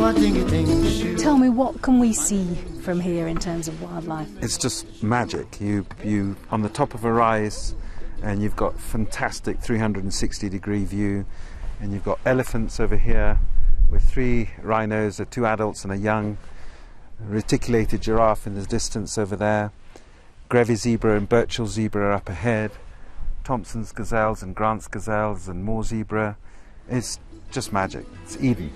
Tell me, what can we see from here in terms of wildlife? It's just magic. You on the top of a rise, and you've got fantastic 360-degree view, and you've got elephants over here with 3 rhinos, 2 adults and a young, reticulated giraffe in the distance over there, Grevy zebra and Birchall zebra are up ahead, Thompson's gazelles and Grant's gazelles and more zebra. It's just magic. It's Eden.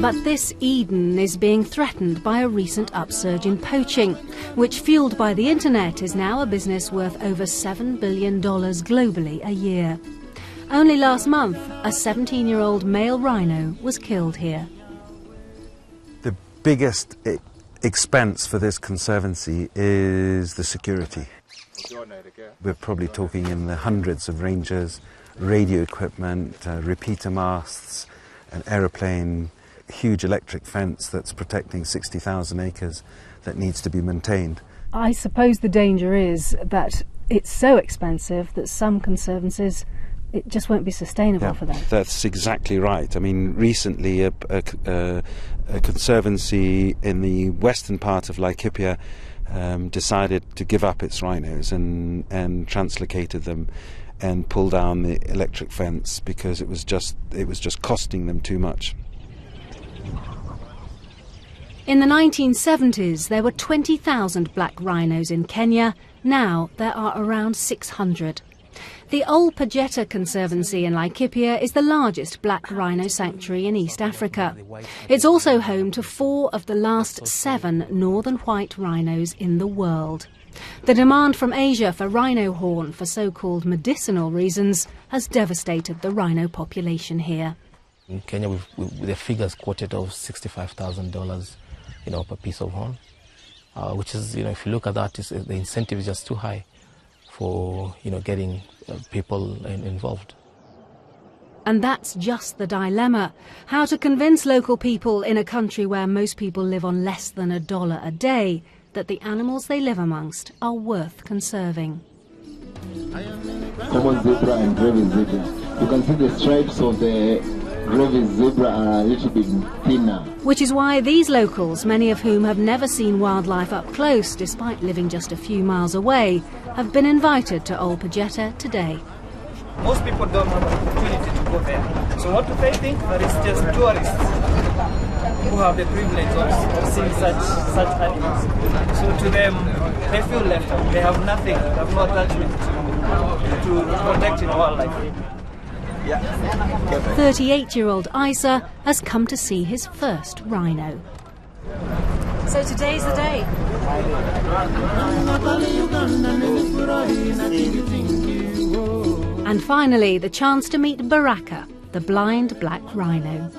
But this Eden is being threatened by a recent upsurge in poaching, which, fueled by the internet, is now a business worth over $7 billion globally a year. Only last month, a 17-year-old male rhino was killed here. The biggest expense for this conservancy is the security. We're probably talking in the hundreds of rangers, radio equipment, repeater masts, an aeroplane, huge electric fence that's protecting 60,000 acres that needs to be maintained. I suppose the danger is that it's so expensive that some conservancies, it just won't be sustainable for them. That's exactly right. I mean, recently a conservancy in the western part of Laikipia decided to give up its rhinos and translocated them and pull down the electric fence because it was just costing them too much. In the 1970s, there were 20,000 black rhinos in Kenya. Now there are around 600. The Ol Pejeta Conservancy in Laikipia is the largest black rhino sanctuary in East Africa. It's also home to 4 of the last 7 northern white rhinos in the world. The demand from Asia for rhino horn for so-called medicinal reasons has devastated the rhino population here. In Kenya, the figures quoted of $65,000, per piece of horn, which is, if you look at that, the incentive is just too high for, getting people involved. And that's just the dilemma. How to convince local people in a country where most people live on less than $1 a day that the animals they live amongst are worth conserving. Common zebra and Grevy zebra. You can see the stripes of the Grevy zebra are a little bit thinner. Which is why these locals, many of whom have never seen wildlife up close despite living just a few miles away, have been invited to Ol Pejeta today. Most people don't have an opportunity to go there. So what do they think? That it's just tourists who have the privilege of seeing such animals. So to them, they feel left out. They have nothing, they have no attachment to protecting wildlife. 38-year-old Isa has come to see his first rhino. So today's the day. And finally, the chance to meet Baraka, the blind black rhino.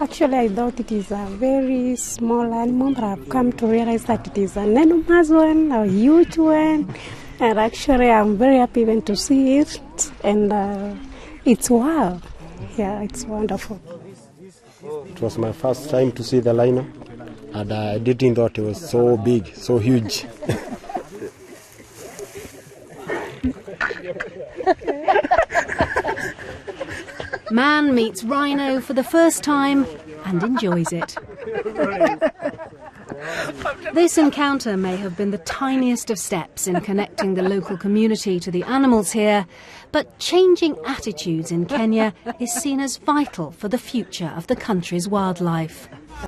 Actually, I thought it is a very small animal, but I've come to realize that it is an enormous one, a huge one. And actually, I'm very happy even to see it. And it's wow. Yeah, it's wonderful. It was my first time to see the rhino, and I didn't thought it was so big, so huge. Man meets rhino for the first time and enjoys it. This encounter may have been the tiniest of steps in connecting the local community to the animals here, but changing attitudes in Kenya is seen as vital for the future of the country's wildlife.